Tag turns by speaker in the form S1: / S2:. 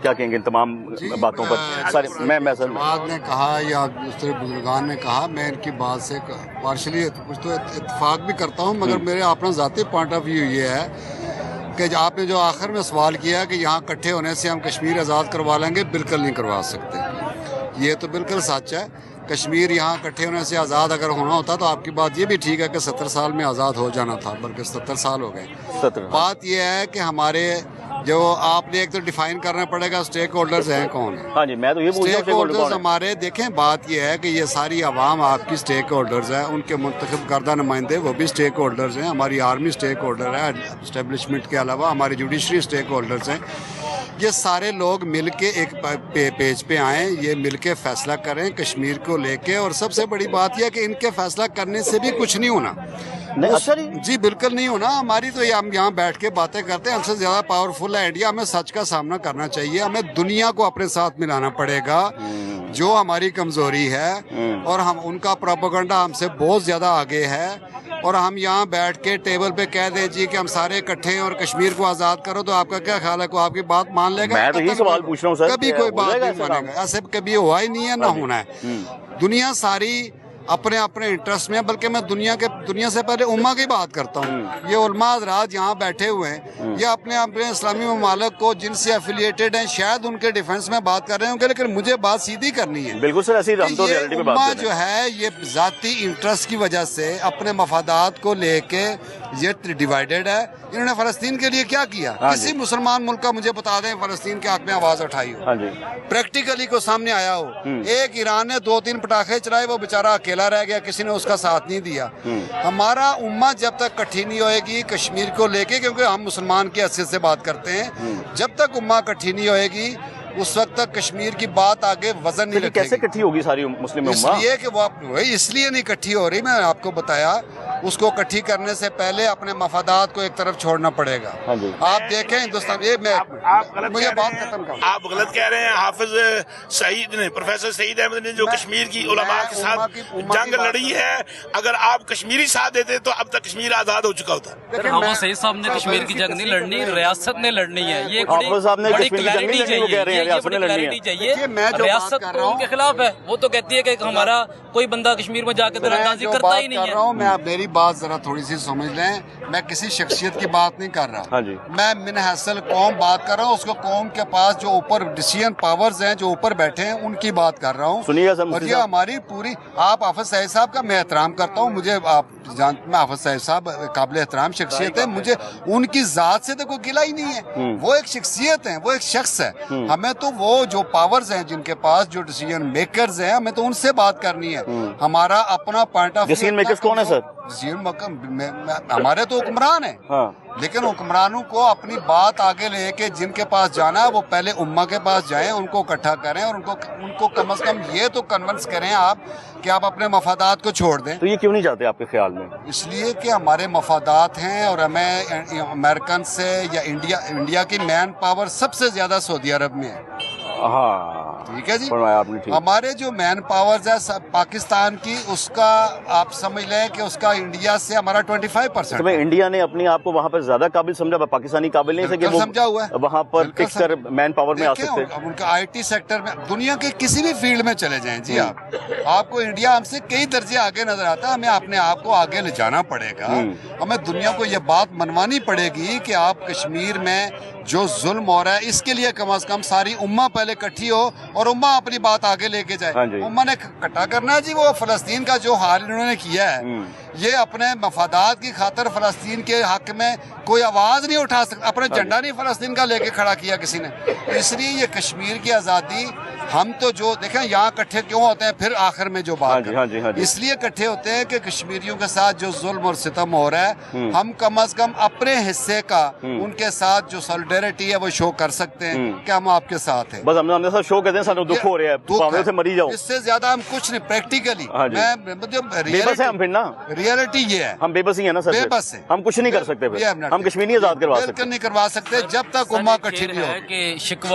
S1: کیا کہیں گے ان تمام باتوں پر؟ سر میں
S2: جماعت نے کہا یا دوسرے بزرگان نے کہا، میں ان کی بات سے پارشلی کچھ تو اتفاق بھی کرتا ہوں، مگر میرے اپنا ذاتی پوائنٹ آف ویو یہ ہے کہ آپ نے جو آخر میں سوال کیا کہ یہاں اکٹھے ہونے سے ہم کشمیر آزاد کروا لیں گے، بالکل نہیں کروا سکتے. یہ تو بالکل سچ ہے. کشمیر یہاں اکٹھے ہونے سے آزاد اگر ہونا ہوتا تو آپ کی بات یہ بھی ٹھیک ہے کہ 70 سال میں آزاد ہو جانا تھا، بلکہ 70 سال ہو گئے. بات یہ ہے کہ ہمارے جو آپ نے ایک تو ڈیفائن کرنا پڑے گا اسٹیک ہولڈرز ہیں کون ہیں.
S1: ہاں جی، میں تو یہ پوچھ رہا ہوں
S2: اسٹیک ہولڈرز ہمارے دیکھیں، بات یہ ہے کہ یہ ساری عوام آپ کی اسٹیک ہولڈرز ہیں، ان کے منتخب کردہ نمائندے وہ بھی اسٹیک ہولڈرز ہیں. ہماری آرمی اسٹیک ہولڈر ہے اسٹیبلشمنٹ کے علاوہ، ہماری جوڈیشری اسٹیک ہولڈرز ہیں. یہ سارے لوگ مل کے ایک پیج پہ آئیں، یہ مل کے فیصلہ کریں کشمیر کو لے کے. اور سب سے بڑی بات یہ ہے کہ ان کے فیصلہ کرنے سے بھی کچھ نہیں ہونا. جی بالکل نہیں ہونا. ہماری تو ہم یہاں بیٹھ کے باتیں کرتے ہیں، ہم سے زیادہ پاورفل ہے انڈیا. ہمیں سچ کا سامنا کرنا چاہیے، ہمیں دنیا کو اپنے ساتھ ملانا پڑے گا جو ہماری کمزوری ہے. اور ہم ان کا پروپیگنڈا ہم سے بہت زیادہ آگے ہے. اور ہم یہاں بیٹھ کے ٹیبل پہ کہہ دیں جی کہ ہم سارے اکٹھے ہیں اور کشمیر کو آزاد کرو، تو آپ کا کیا خیال ہے کو آپ کی بات مان لے گا؟
S1: میں تو یہ سوال پوچھ رہا ہوں سر،
S2: کبھی کوئی بات نہیں مانے گا. ایسے کبھی ہوا ہی نہیں ہے، نہ ہونا ہے. دنیا ساری اپنے اپنے انٹرسٹ میں، بلکہ میں دنیا سے پہلے امہ کی بات کرتا ہوں. یہ علماء حضرات یہاں بیٹھے ہوئے ہیں، یہ اپنے اسلامی ممالک کو جن سے افیلیٹڈ ہیں شاید ان کے ڈیفنس میں بات کر رہے ہوں گے، لیکن مجھے بات سیدھی کرنی ہے.
S1: بالکل سر، ایسی ہم تو ریئلٹی میں بات کر رہے ہیں.
S2: جو ہے یہ ذاتی انٹرسٹ کی وجہ سے اپنے مفادات کو لے کے یہ ڈیوائیڈڈ ہے. انہوں نے فلسطین کے لیے کیا کیا؟ کسی مسلمان ملک کا مجھے بتا دیں فلسطین کے حق میں آواز اٹھائی ہو، پریکٹیکلی کو سامنے آیا ہو. ایک ایران نے 2-3 پٹاخے چلائے، وہ بیچارہ اکیلا رہ گیا، کسی نے اس کا ساتھ نہیں دیا. ہمارا امت جب تک کٹھی نہیں ہوئے گی کشمیر کو لے کے، کیونکہ ہم مسلمان کی حیثیت سے بات کرتے ہیں، جب تک امت کٹھی نہیں ہوئے گی اس وقت تک کشمیر کی بات آگے وزن نہیں رکھے گی.
S1: کیسے کٹھی ہوگی ساری مسلم امت؟
S2: اس لیے کہ وہ اس لیے نہیں کٹھی ہو رہی. میں نے آپ کو بتایا، اس کو کٹھی کرنے سے پہلے اپنے مفادات کو ایک طرف چھوڑنا پڑے گا. آپ دیکھیں ہندوستان، یہ مجھے بات ختم کروں.
S3: آپ غلط کہہ رہے ہیں. حافظ سعید نے، پروفیسر سعید احمد نے جو کشمیر کی علماء کے ساتھ جنگ لڑی ہے، اگر آپ کشمیری ساتھ دیتے تو اب تک کشمیر آزاد ہو چکا ہوتا.
S4: حافظ سعید صاحب نے کشمیر کی جنگ نہیں لڑنی، ریاست نے لڑنی ہے. یہ
S1: حافظ صاحب نے
S4: بڑی
S1: کشمیر کی جنگ نہیں لڑنی، وہ کہہ رہے ہیں ریاست نے لڑنی ہے.
S4: ریاست تو ان کے خلاف ہے، وہ تو کہتی ہے کہ ہمارا کوئی بندہ کشمیر میں جا کے تیراندازی کرتا ہی نہیں ہے.
S2: میں میری بات ذرا تھوڑی سی سمجھ لیں، میں کسی شخصیت کی بات نہیں کر رہا. میں من حیثیت قوم بات کر رہا ہوں. اس کو قوم کے پاس جو اوپر ڈیسیژن پاورز ہیں، جو اوپر بیٹھے ہیں، ان کی بات کر رہا ہوں. اور یہ ہماری پوری، آپ حافظ سعید صاحب کا میں احترام کرتا ہوں. مجھے آپ جانتے ہیں حافظ سعید صاحب قابل احترام شخصیت ہے. مجھے ان کی ذات سے تو کوئی گلہ ہی نہیں ہے. وہ ایک شخصیت ہے، وہ ایک شخص ہے. ہمیں تو وہ جو پاورز ہیں جن کے پاس، جو ڈیسیژن میکرز ہیں، ہمیں تو ان سے بات کرنی ہے. ہمارا اپنا پوائنٹ آف
S1: ڈیسیژن میکرز کون ہے سر؟
S2: ہمارے تو حکمران ہیں، لیکن حکمرانوں کو اپنی بات آگے لے کے جن کے پاس جانا ہے وہ پہلے امہ کے پاس جائیں، ان کو اکٹھا کریں اور ان کو کم از کم یہ تو کنونس کریں آپ کہ آپ اپنے مفادات کو چھوڑ دیں.
S1: تو یہ کیوں نہیں چاہتے آپ کے خیال میں؟
S2: اس لیے کہ ہمارے مفادات ہیں، اور ہمیں امریکن سے یا انڈیا کی مین پاور سب سے زیادہ سعودی عرب میں ہے. ٹھیک ہے جی. ہمارے جو مین پاورز ہے پاکستان کی، اس کا آپ سمجھ لیں کہ اس کا انڈیا سے ہمارا 25%.
S1: انڈیا نے اپنی آپ کو وہاں پر زیادہ قابل سمجھا، پاکستانی قابل نہیں سکے،
S2: سمجھا ہوا ہے
S1: وہاں پر ٹک کر مین پاور میں آ سکتے.
S2: ان کا آئی ٹی سیکٹر میں، دنیا کے کسی بھی فیلڈ میں چلے جائیں جی، آپ کو انڈیا ہم سے کئی درجے آگے نظر آتا ہے. ہمیں اپنے آپ کو آگے لے جانا پڑے گا. ہمیں دنیا کو یہ بات منوانی پڑے گی کہ آپ کشمیر میں جو ظلم ہو رہا ہے اس کے لیے کم از کم ساری امہ پہلے اکٹھی ہو اور امہ اپنی بات آگے لے کے جائے. امہ نے اکٹھا کرنا ہے جی. وہ فلسطین کا جو حال انہوں نے کیا ہے، یہ اپنے مفادات کی خاطر فلسطین کے حق میں کوئی آواز نہیں اٹھا سکتا. اپنا جھنڈا نہیں فلسطین کا لے کے کھڑا کیا کسی نے. اس لیے یہ کشمیر کی آزادی، ہم تو جو دیکھیں یہاں اکٹھے کیوں ہوتے ہیں پھر آخر میں جو بات اس لیے اکٹھے ہوتے ہیں کہ کشمیریوں کے ساتھ جو ظلم اور ستم ہو رہا ہے، ہم کم از کم اپنے حصے کا ان کے ساتھ جو سولیڈیرٹی ہے وہ شو کر سکتے ہیں کہ ہم آپ کے ساتھ ہیں.
S1: بس ہم ساتھ شو کرتے ہیں، سانو دکھ ہو رہا ہے، سے مری جاؤ.
S2: اس سے زیادہ ہم کچھ نہیں. پریکٹیکلی ریئلٹی یہ ہے،
S1: ہم بے بس ہی ہیں نا سر.
S2: بے بس ہے،
S1: ہم کچھ نہیں کر سکتے. ہم کشمیر نہیں آزاد کروا سکتے،
S2: بالکل نہیں کروا سکتے جب تک امہ اکٹھی نہیں ہو.